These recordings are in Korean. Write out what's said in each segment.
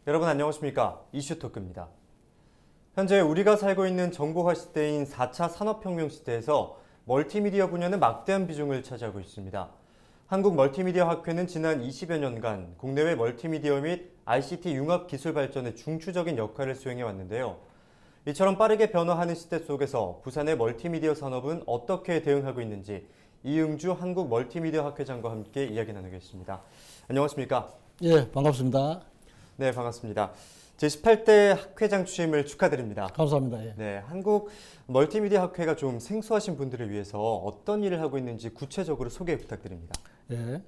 여러분 안녕하십니까? 이슈토크입니다. 현재 우리가 살고 있는 정보화 시대인 4차 산업혁명 시대에서 멀티미디어 분야는 막대한 비중을 차지하고 있습니다. 한국멀티미디어학회는 지난 20여 년간 국내외 멀티미디어 및 ICT 융합 기술 발전에 중추적인 역할을 수행해 왔는데요. 이처럼 빠르게 변화하는 시대 속에서 부산의 멀티미디어 산업은 어떻게 대응하고 있는지 이응주 한국멀티미디어학회장과 함께 이야기 나누겠습니다. 안녕하십니까? 예, 반갑습니다. 네, 반갑습니다. 제18대 학회장 취임을 축하드립니다. 감사합니다. 예. 네, 한국 멀티미디어 학회가 좀 생소하신 분들을 위해서 어떤 일을 하고 있는지 구체적으로 소개 부탁드립니다. 예.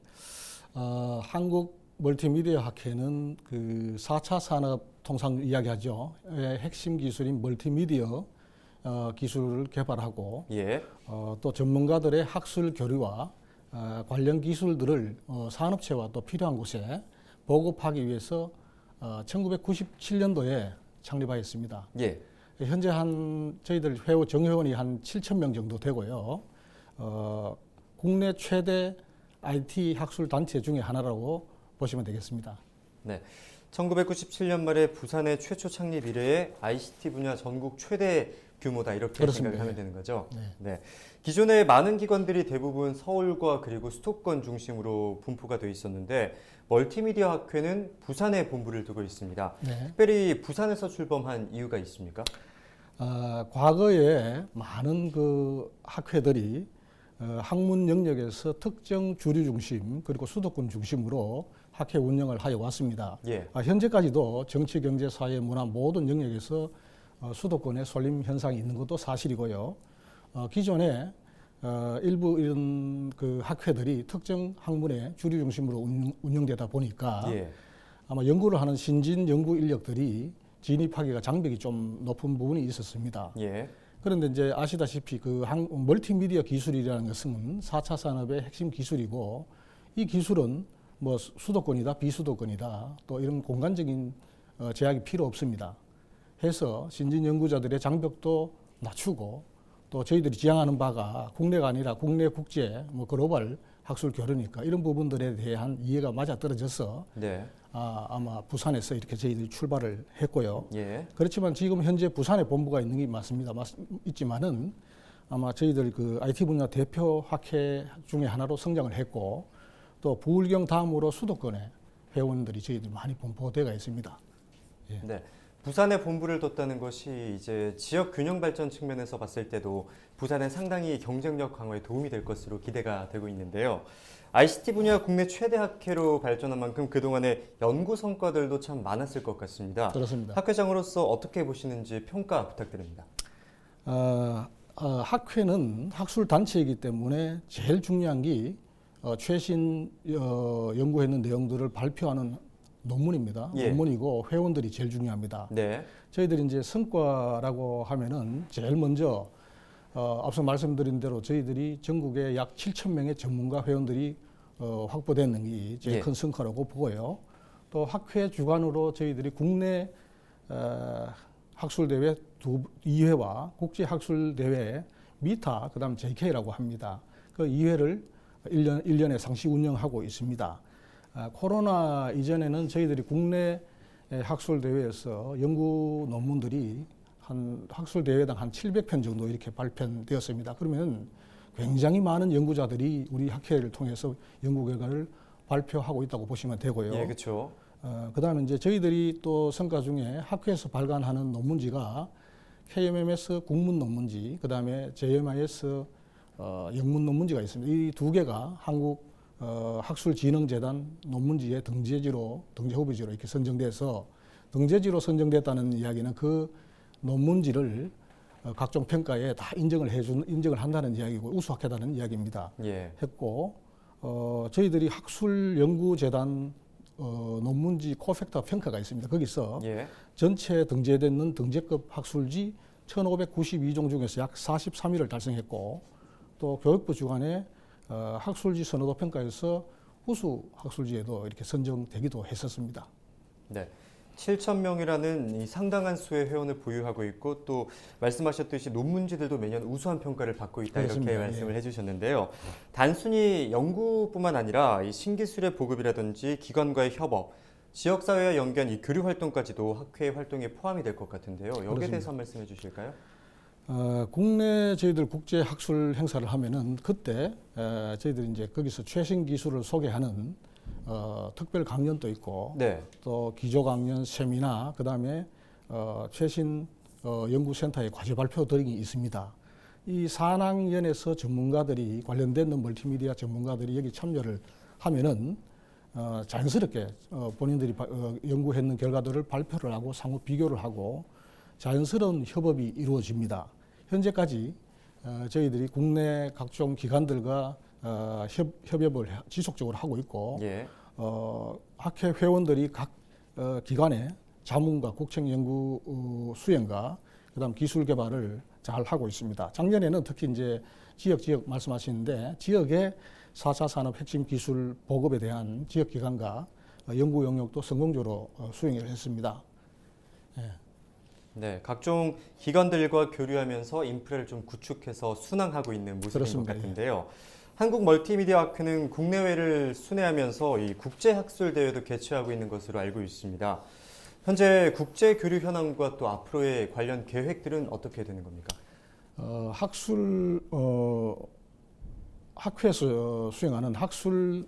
한국 멀티미디어 학회는 그 4차 산업 통상 이야기하죠. 핵심 기술인 멀티미디어 기술을 개발하고 예. 또 전문가들의 학술 교류와 관련 기술들을 산업체와 또 필요한 곳에 보급하기 위해서 1997년도에 창립하였습니다. 예. 현재 저희들 정회원이 한 7천 명 정도 되고요. 국내 최대 IT 학술 단체 중에 하나라고 보시면 되겠습니다. 네. 1997년 말에 부산의 최초 창립 이래에 ICT 분야 전국 최대 규모다 이렇게 그렇습니다. 생각을 하면 되는 거죠. 네. 네. 기존에 많은 기관들이 대부분 서울과 그리고 수도권 중심으로 분포가 되어 있었는데 멀티미디어 학회는 부산에 본부를 두고 있습니다. 네. 특별히 부산에서 출범한 이유가 있습니까? 과거에 많은 그 학회들이 학문 영역에서 특정 주류 중심 그리고 수도권 중심으로 학회 운영을 하여 왔습니다. 예. 현재까지도 정치, 경제, 사회, 문화 모든 영역에서 수도권의 쏠림 현상이 있는 것도 사실이고요. 기존에 일부 이런 그 학회들이 특정 학문의 주류 중심으로 운영되다 보니까 예. 아마 연구를 하는 신진 연구 인력들이 진입하기가 장벽이 좀 높은 부분이 있었습니다. 예. 그런데 이제 아시다시피 그 멀티미디어 기술이라는 것은 4차 산업의 핵심 기술이고 이 기술은 뭐 수도권이다 비수도권이다 또 이런 공간적인 제약이 필요 없습니다. 해서 신진 연구자들의 장벽도 낮추고 또 저희들이 지향하는 바가 국내가 아니라 국내 국제 뭐 글로벌 학술 교류니까 이런 부분들에 대한 이해가 맞아떨어져서 네. 아마 부산에서 이렇게 저희들이 출발을 했고요. 예. 그렇지만 지금 현재 부산에 본부가 있는 게 맞습니다. 있지만은 아마 저희들 그 IT 분야 대표 학회 중에 하나로 성장을 했고 또 부울경 다음으로 수도권에 회원들이 저희들 많이 분포되어 있습니다. 예. 네. 부산에 본부를 뒀다는 것이 이제 지역 균형 발전 측면에서 봤을 때도 부산에 상당히 경쟁력 강화에 도움이 될 것으로 기대가 되고 있는데요. ICT 분야 국내 최대 학회로 발전한 만큼 그동안의 연구 성과들도 참 많았을 것 같습니다. 그렇습니다. 학회장으로서 어떻게 보시는지 평가 부탁드립니다. 학회는 학술 단체이기 때문에 제일 중요한 게 최신 연구했는 내용들을 발표하는 논문입니다. 예. 논문이고 회원들이 제일 중요합니다. 네. 저희들이 이제 성과라고 하면은 제일 먼저 앞서 말씀드린 대로 저희들이 전국에 약 7천 명의 전문가 회원들이 확보되는 게 제일 예. 큰 성과라고 보고요. 또 학회 주관으로 저희들이 국내 학술대회 2회와 국제학술대회 미타 그다음 JK라고 합니다. 그 2회를 1년에 상시 운영하고 있습니다. 코로나 이전에는 저희들이 국내 학술대회에서 연구 논문들이 한 학술대회당 한 700편 정도 이렇게 발표되었습니다. 그러면 굉장히 많은 연구자들이 우리 학회를 통해서 연구 결과를 발표하고 있다고 보시면 되고요. 예, 그렇죠. 그다음에 이제 저희들이 또 성과 중에 학회에서 발간하는 논문지가 KMMS 국문 논문지, 그다음에 JMIS 영문 논문지가 있습니다. 이 두 개가 한국 학술진흥재단 논문지의 등재 후보지로 이렇게 선정돼서 등재지로 선정됐다는 이야기는 그 논문지를 각종 평가에 다 인정을 한다는 이야기고 우수학회다는 이야기입니다. 예. 했고 저희들이 학술연구재단 논문지 코팩터 평가가 있습니다. 거기서 예. 전체 등재되는 등재급 학술지 1,592종 중에서 약 43위를 달성했고 또 교육부 주관의 학술지 선호도 평가에서 우수 학술지에도 이렇게 선정되기도 했었습니다. 네. 7천 명이라는 이 상당한 수의 회원을 보유하고 있고 또 말씀하셨듯이 논문지들도 매년 우수한 평가를 받고 있다 그렇습니다. 이렇게 말씀을 해주셨는데요. 단순히 연구뿐만 아니라 이 신기술의 보급이라든지 기관과의 협업, 지역사회와 연계한 이 교류 활동까지도 학회 활동에 포함이 될 것 같은데요. 여기에 그렇습니다. 대해서 한 말씀해 주실까요? 국내 저희들 국제 학술 행사를 하면은 그때 저희들이 이제 거기서 최신 기술을 소개하는 특별 강연도 있고 네. 또 기조 강연, 세미나, 그다음에 최신 연구센터의 과제 발표 등이 있습니다. 이 산학연에서 전문가들이 관련된 멀티미디어 전문가들이 여기 참여를 하면은 자연스럽게 본인들이 연구했는 결과들을 발표를 하고 상호 비교를 하고 자연스러운 협업이 이루어집니다. 현재까지 저희들이 국내 각종 기관들과 협업을 지속적으로 하고 있고 예. 학회 회원들이 각 기관의 자문과 국책 연구 수행과 그다음 기술 개발을 잘 하고 있습니다. 작년에는 특히 이제 지역 말씀하시는데 지역의 4차 산업 핵심 기술 보급에 대한 지역 기관과 연구 영역도 성공적으로 수행을 했습니다. 네, 각종 기관들과 교류하면서 인프라를 좀 구축해서 순항하고 있는 모습인 그렇습니다. 것 같은데요. 한국 멀티미디어 학회는 국내외를 순회하면서 이 국제 학술 대회도 개최하고 있는 것으로 알고 있습니다. 현재 국제 교류 현황과 또 앞으로의 관련 계획들은 어떻게 되는 겁니까? 학회에서 수행하는 학술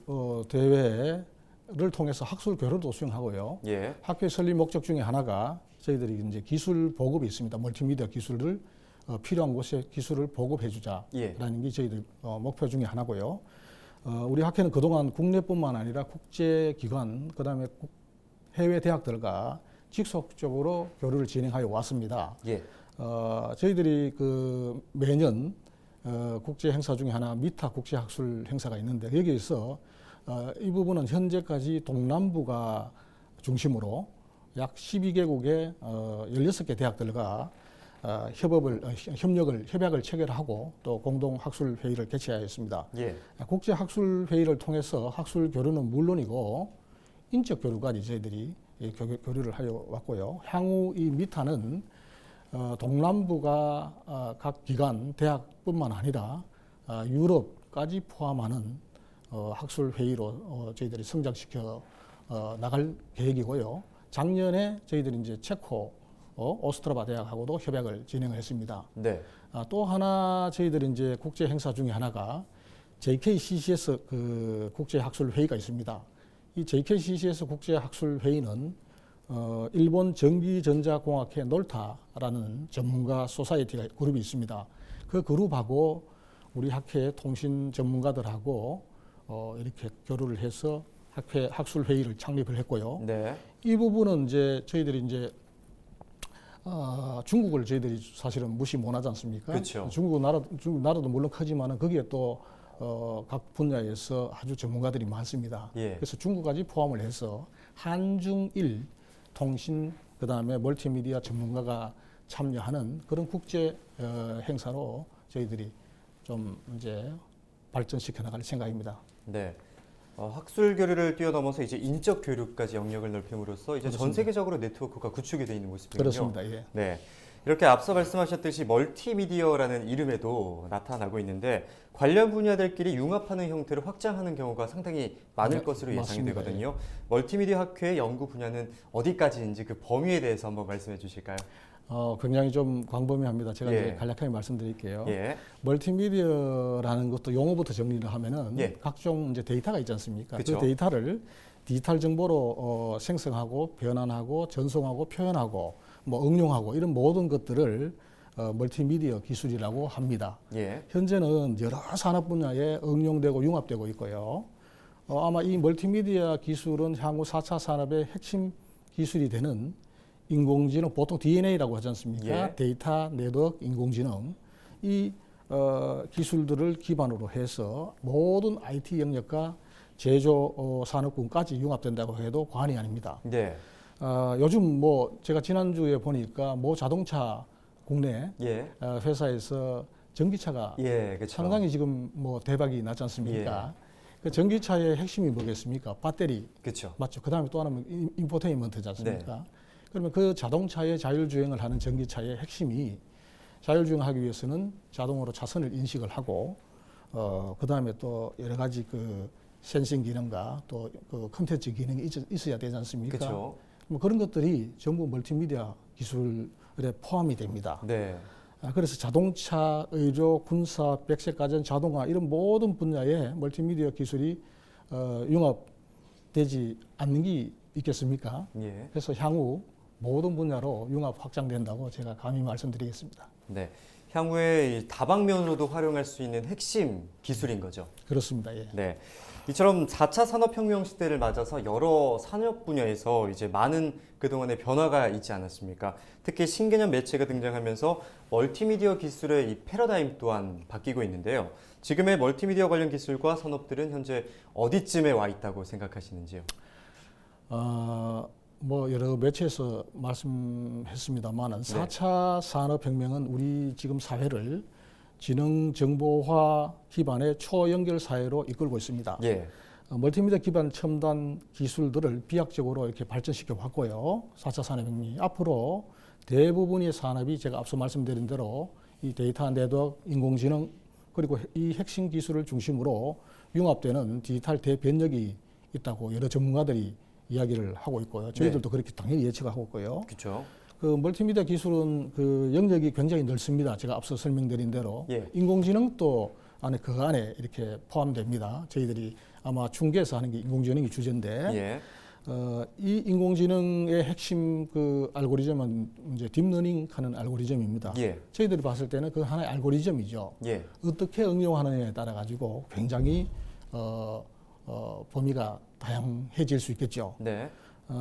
대회를 통해서 학술 교류도 수행하고요. 예. 학회 설립 목적 중에 하나가 저희들이 이제 기술 보급이 있습니다. 멀티미디어 기술을 필요한 곳에 기술을 보급해주자라는 예. 게 저희들 목표 중에 하나고요. 우리 학회는 그동안 국내뿐만 아니라 국제기관, 그다음에 해외 대학들과 직속적으로 교류를 진행하여 왔습니다. 예. 저희들이 그 매년 국제 행사 중에 하나 미타 국제 학술 행사가 있는데 여기에서 이 부분은 현재까지 동남부가 중심으로 약 12개국의 16개 대학들과 협약을 체결하고 또 공동 학술 회의를 개최하였습니다. 예. 국제 학술 회의를 통해서 학술 교류는 물론이고 인적 교류까지 저희들이 교류를 하여 왔고요. 향후 이 미타는 동남부가 각 기관, 대학뿐만 아니라 유럽까지 포함하는 학술 회의로 저희들이 성장시켜 나갈 계획이고요. 작년에 저희들이 이제 체코 오스트라바 대학하고도 협약을 진행했습니다. 네. 또 하나 저희들이 이제 국제 행사 중에 하나가 JKCCS 그 국제 학술 회의가 있습니다. 이 JKCCS 국제 학술 회의는 일본 전기전자공학회 놀타라는 전문가 소사이어티 그룹이 있습니다. 그 그룹하고 우리 학회 통신 전문가들하고 이렇게 교류를 해서 학회 학술 회의를 창립을 했고요. 네. 이 부분은 이제 저희들이 이제 중국을 저희들이 사실은 무시 못하지 않습니까? 그렇죠. 중국 나라도 물론 크지만은 거기에 또 각 분야에서 아주 전문가들이 많습니다. 예. 그래서 중국까지 포함을 해서 한중일 통신 그다음에 멀티미디어 전문가가 참여하는 그런 국제 행사로 저희들이 좀 이제 발전시켜 나갈 생각입니다. 네. 학술 교류를 뛰어넘어서 이제 인적 교류까지 영역을 넓힘으로써 이제 전 그렇습니다. 세계적으로 네트워크가 구축이 되어 있는 모습이군요. 그렇습니다. 예. 네. 이렇게 앞서 말씀하셨듯이 멀티미디어라는 이름에도 나타나고 있는데 관련 분야들끼리 융합하는 형태로 확장하는 경우가 상당히 많을 네, 것으로 예상이 맞습니다. 되거든요. 멀티미디어 학회의 연구 분야는 어디까지인지 그 범위에 대해서 한번 말씀해 주실까요? 굉장히 좀 광범위합니다. 제가 예. 이제 간략하게 말씀드릴게요. 예. 멀티미디어라는 것도 용어부터 정리를 하면은 예. 각종 이제 데이터가 있지 않습니까? 그쵸. 그 데이터를 디지털 정보로 생성하고 변환하고 전송하고 표현하고 뭐 응용하고 이런 모든 것들을 멀티미디어 기술이라고 합니다. 예. 현재는 여러 산업 분야에 응용되고 융합되고 있고요. 아마 이 멀티미디어 기술은 향후 4차 산업의 핵심 기술이 되는 인공지능, 보통 DNA라고 하지 않습니까? 예. 데이터, 네트워크, 인공지능 이 기술들을 기반으로 해서 모든 IT 영역과 제조 산업군까지 융합된다고 해도 과언이 아닙니다. 네. 요즘 뭐 제가 지난주에 보니까 모 자동차 국내 예. 회사에서 전기차가 예. 그렇죠. 상당히 지금 뭐 대박이 났지 않습니까? 그 전기차의 핵심이 뭐겠습니까? 배터리 그렇죠. 맞죠. 그 다음에 또 하나는 인포테인먼트지 않습니까? 그러면 그 자동차의 자율주행을 하는 전기차의 핵심이 자율주행하기 위해서는 자동으로 차선을 인식을 하고 그 다음에 또 여러 가지 그 센싱 기능과 또 그 컨텐츠 기능이 있어야 되지 않습니까? 그렇죠. 뭐 그런 것들이 전부 멀티미디어 기술에 포함이 됩니다. 네. 그래서 자동차, 의료, 군사, 백색가전, 자동화 이런 모든 분야에 멀티미디어 기술이 융합되지 않는 게 있겠습니까? 예. 그래서 향후 모든 분야로 융합 확장된다고 제가 감히 말씀드리겠습니다. 네. 향후에 이 다방면으로도 활용할 수 있는 핵심 기술인 거죠. 그렇습니다. 예. 네. 이처럼 4차 산업혁명 시대를 맞아서 여러 산업 분야에서 이제 많은 그동안의 변화가 있지 않았습니까? 특히 신개념 매체가 등장하면서 멀티미디어 기술의 이 패러다임 또한 바뀌고 있는데요. 지금의 멀티미디어 관련 기술과 산업들은 현재 어디쯤에 와 있다고 생각하시는지요? 뭐 여러 매체에서 말씀했습니다만은 4차 산업혁명은 우리 지금 사회를 지능 정보화 기반의 초연결 사회로 이끌고 있습니다. 예. 멀티미디어 기반 첨단 기술들을 비약적으로 이렇게 발전시켜 왔고요. 4차 산업혁명이 앞으로 대부분의 산업이 제가 앞서 말씀드린 대로 이 데이터 네트워크, 인공지능 그리고 이 핵심 기술을 중심으로 융합되는 디지털 대변력이 있다고 여러 전문가들이 이야기를 하고 있고요. 저희들도 그렇게 당연히 예측하고 있고요. 그렇죠. 그 멀티미디어 기술은 그 영역이 굉장히 넓습니다. 제가 앞서 설명드린 대로 예. 인공지능도 그 안에 이렇게 포함됩니다. 저희들이 아마 중계에서 하는 게 인공지능이 주제인데 예. 이 인공지능의 핵심 그 알고리즘은 이제 딥러닝 하는 알고리즘입니다. 예. 저희들이 봤을 때는 그 하나의 알고리즘이죠. 예. 어떻게 응용하느냐에 따라 가지고 굉장히 범위가 다양해질 수 있겠죠. 네.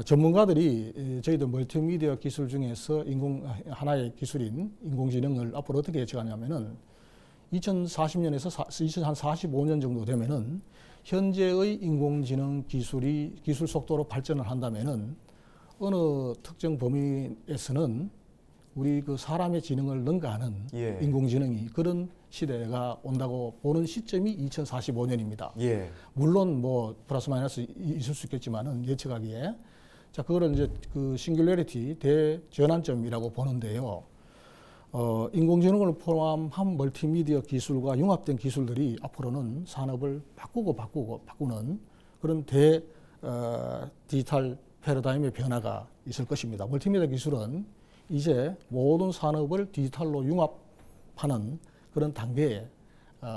전문가들이 저희들 멀티미디어 기술 중에서 하나의 기술인 인공지능을 앞으로 어떻게 예측하냐면은 2040년에서 2045년 정도 되면은 현재의 인공지능 기술 속도로 발전을 한다면은 어느 특정 범위에서는 우리 그 사람의 지능을 능가하는 예. 인공지능이 그런 시대가 온다고 보는 시점이 2045년입니다. 예. 물론 뭐 플러스 마이너스 있을 수 있겠지만은 예측하기에 자 그거를 이제 그 싱귤레리티 대전환점이라고 보는데요. 인공지능을 포함한 멀티미디어 기술과 융합된 기술들이 앞으로는 산업을 바꾸는 그런 디지털 패러다임의 변화가 있을 것입니다. 멀티미디어 기술은 이제 모든 산업을 디지털로 융합하는 그런 단계에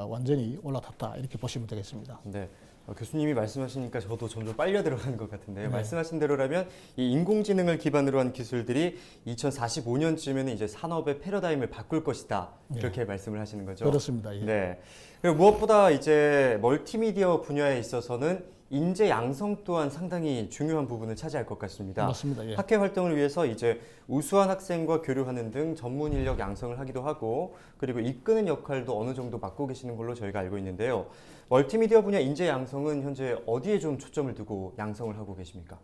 완전히 올라탔다 이렇게 보시면 되겠습니다. 네. 교수님이 말씀하시니까 저도 점점 빨려 들어가는 것 같은데요. 네. 말씀하신 대로라면 이 인공지능을 기반으로 한 기술들이 2045년쯤에는 이제 산업의 패러다임을 바꿀 것이다. 이렇게 말씀을 하시는 거죠. 그렇습니다. 예. 네. 그리고 무엇보다 이제 멀티미디어 분야에 있어서는 인재 양성 또한 상당히 중요한 부분을 차지할 것 같습니다. 맞습니다. 예. 학회 활동을 위해서 이제 우수한 학생과 교류하는 등 전문 인력 양성을 하기도 하고 그리고 이끄는 역할도 어느 정도 맡고 계시는 걸로 저희가 알고 있는데요. 멀티미디어 분야 인재 양성은 현재 어디에 좀 초점을 두고 양성을 하고 계십니까?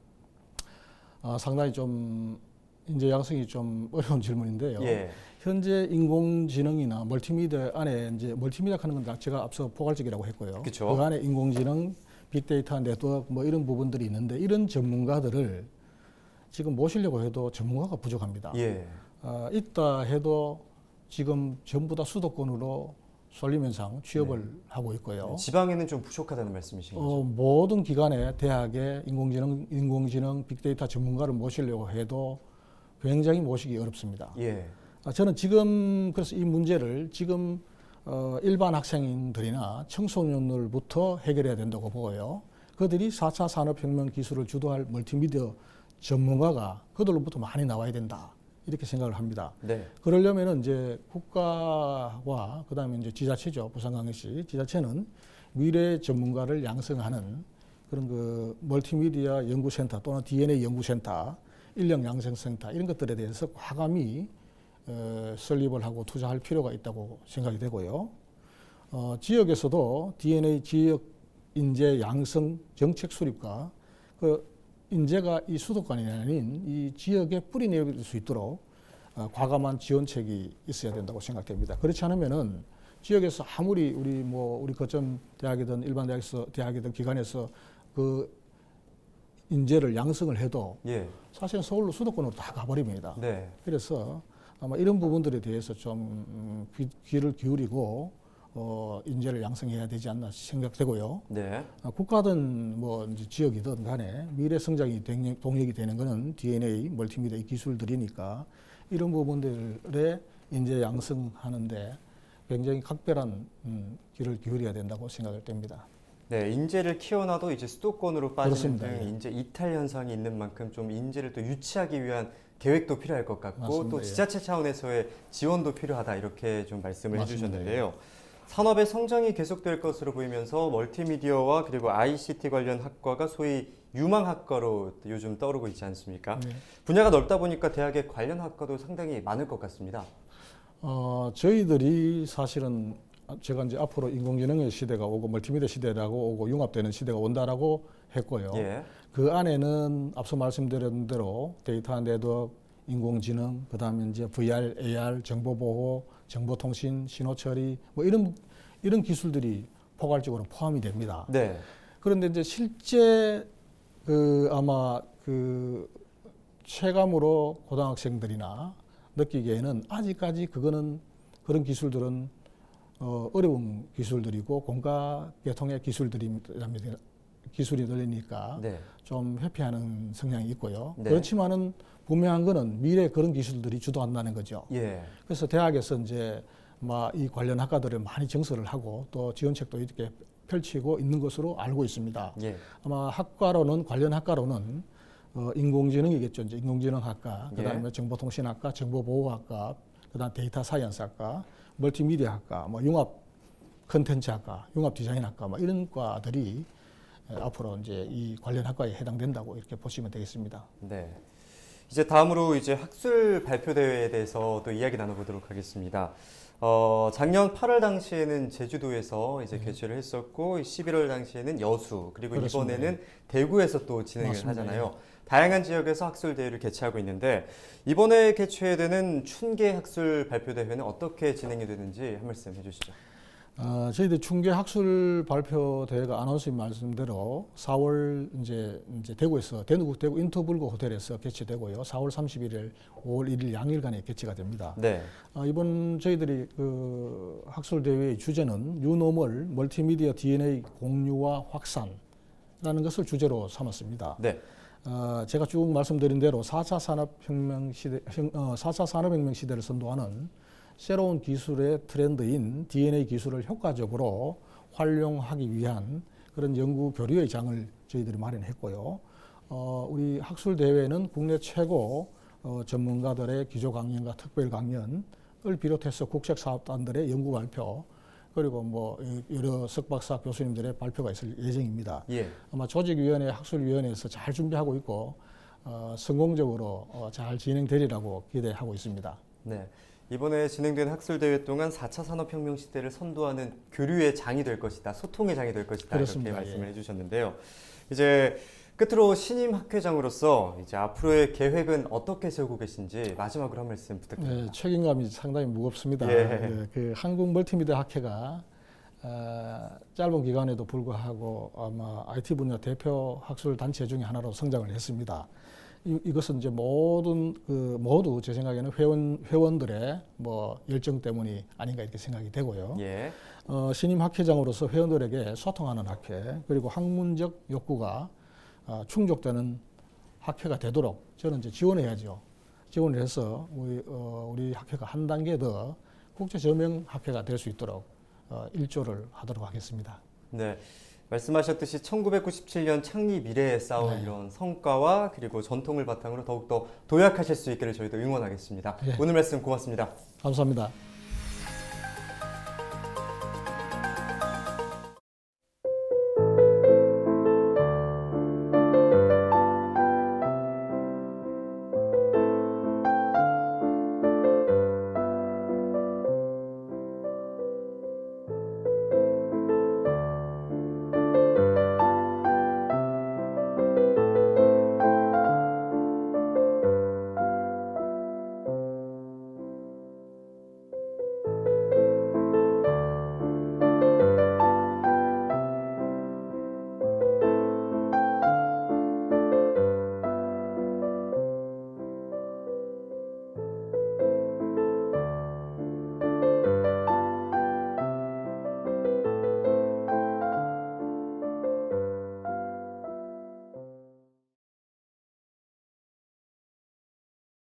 상당히 좀 인재 양성이 좀 어려운 질문인데요. 예. 현재 인공지능이나 멀티미디어 안에 이제 멀티미디어 하는 건 제가 앞서 포괄적이라고 했고요. 그쵸. 그 안에 인공지능, 빅데이터, 네트워크 뭐 이런 부분들이 있는데 이런 전문가들을 지금 모시려고 해도 전문가가 부족합니다. 예. 있다 해도 지금 전부 다 수도권으로 쏠리면서 취업을 하고 있고요. 지방에는 좀 부족하다는 말씀이신 거죠? 모든 기관에 대학에 인공지능, 빅데이터 전문가를 모시려고 해도 굉장히 모시기 어렵습니다. 예. 저는 지금 그래서 이 문제를 지금 일반 학생들이나 청소년들부터 해결해야 된다고 보고요. 그들이 4차 산업혁명 기술을 주도할 멀티미디어 전문가가 그들로부터 많이 나와야 된다. 이렇게 생각을 합니다. 네. 그러려면은 이제 국가와 그다음에 이제 지자체죠. 부산광역시 지자체는 미래 전문가를 양성하는 그런 그 멀티미디어 연구센터 또는 DNA 연구센터, 인력 양성센터 이런 것들에 대해서 과감히 설립을 하고 투자할 필요가 있다고 생각이 되고요. 지역에서도 DNA 지역 인재 양성 정책 수립과 그 인재가 이 수도권이 아닌 이 지역에 뿌리 내릴 수 있도록 과감한 지원책이 있어야 된다고 생각됩니다. 그렇지 않으면은 지역에서 아무리 우리 거점 대학이든 일반 대학이든 기관에서 그 인재를 양성을 해도 예. 사실은 서울로 수도권으로 다 가버립니다. 네. 그래서 아마 이런 부분들에 대해서 좀 귀를 기울이고 인재를 양성해야 되지 않나 생각되고요. 네. 국가든 뭐 이제 지역이든 간에 미래 성장이 동력이 되는 것은 DNA, 멀티미디어 기술들이니까 이런 부분들의 인재 양성하는데 굉장히 각별한 길을 기울여야 된다고 생각을 됩니다. 네, 인재를 키워놔도 이제 수도권으로 빠지는 그렇습니다. 등 인재 이탈 현상이 있는 만큼 좀 인재를 또 유치하기 위한 계획도 필요할 것 같고 맞습니다. 또 지자체 차원에서의 지원도 필요하다 이렇게 좀 말씀을 맞습니다. 해주셨는데요. 산업의 성장이 계속될 것으로 보이면서 멀티미디어와 그리고 ICT 관련 학과가 소위 유망학과로 요즘 떠오르고 있지 않습니까? 네. 분야가 넓다 보니까 대학의 관련 학과도 상당히 많을 것 같습니다. 저희들이 사실은 제가 이제 앞으로 인공지능의 시대가 오고 멀티미디어 시대라고 오고 융합되는 시대가 온다라고 했고요. 예. 그 안에는 앞서 말씀드린 대로 데이터 네트워크, 인공지능, 그다음에 이제 VR, AR, 정보보호, 정보통신, 신호처리 뭐 이런 기술들이 포괄적으로 포함이 됩니다. 네. 그런데 이제 실제 아마 체감으로 고등학생들이나 느끼기에는 아직까지 그런 기술들은 어려운 기술들이고 공과 계통의 기술이 들리니까 네. 좀 회피하는 성향이 있고요. 네. 그렇지만은 분명한 거는 미래 그런 기술들이 주도한다는 거죠. 예. 그래서 대학에서 이제 이 관련 학과들을 많이 정설을 하고 또 지원책도 이렇게 펼치고 있는 것으로 알고 있습니다. 예. 아마 관련 학과로는 인공지능이겠죠. 이제 인공지능학과, 그다음에 정보통신학과, 정보보호학과, 그다음 데이터 사이언스학과, 멀티미디어학과, 뭐 융합 컨텐츠학과, 융합 디자인학과, 뭐 이런 과들이 앞으로 이제 이 관련 학과에 해당된다고 이렇게 보시면 되겠습니다. 네. 이제 다음으로 이제 학술 발표 대회에 대해서 또 이야기 나눠보도록 하겠습니다. 작년 8월 당시에는 제주도에서 이제 개최를 했었고 11월 당시에는 여수 그리고 그렇습니다. 이번에는 대구에서 또 진행을 맞습니다. 하잖아요. 다양한 지역에서 학술 대회를 개최하고 있는데 이번에 개최되는 춘계 학술 발표 대회는 어떻게 진행이 되는지 한 말씀 해주시죠. 저희들 춘계 학술 발표 대회가 아나운서님 말씀대로 4월 이제 대구에서 대구 인터블고 호텔에서 개최되고요. 4월 31일, 5월 1일 양일간에 개최가 됩니다. 네. 이번 저희들이 학술 대회의 주제는 뉴노멀 멀티미디어 DNA 공유와 확산라는 것을 주제로 삼았습니다. 네. 제가 쭉 말씀드린 대로 4차 산업혁명 시대를 선도하는 새로운 기술의 트렌드인 DNA 기술을 효과적으로 활용하기 위한 그런 연구 교류의 장을 저희들이 마련했고요. 우리 학술 대회는 국내 최고 전문가들의 기조 강연과 특별 강연을 비롯해서 국책 사업단들의 연구 발표 그리고 뭐 여러 석박사 교수님들의 발표가 있을 예정입니다. 예. 아마 조직위원회, 학술위원회에서 잘 준비하고 있고 성공적으로 잘 진행되리라고 기대하고 있습니다. 네. 이번에 진행된 학술 대회 동안 4차 산업혁명 시대를 선도하는 교류의 장이 될 것이다, 소통의 장이 될 것이다 그렇습니다. 이렇게 말씀을 예. 해주셨는데요. 이제 끝으로 신임 학회장으로서 이제 앞으로의 계획은 어떻게 세우고 계신지 마지막으로 한 말씀 부탁드립니다. 네, 책임감이 상당히 무겁습니다. 예. 네, 그 한국 멀티미디어 학회가 짧은 기간에도 불구하고 아마 IT 분야 대표 학술 단체 중에 하나로 성장을 했습니다. 이것은 이제 모두 제 생각에는 회원들의 뭐 열정 때문이 아닌가 이렇게 생각이 되고요. 예. 신임 학회장으로서 회원들에게 소통하는 학회 그리고 학문적 욕구가 충족되는 학회가 되도록 저는 이제 지원해야죠. 지원을 해서 우리 학회가 한 단계 더 국제 저명 학회가 될 수 있도록 일조를 하도록 하겠습니다. 네. 말씀하셨듯이 1997년 창립 이래에 쌓은 네. 이런 성과와 그리고 전통을 바탕으로 더욱더 도약하실 수 있기를 저희도 응원하겠습니다. 예. 오늘 말씀 고맙습니다. 감사합니다.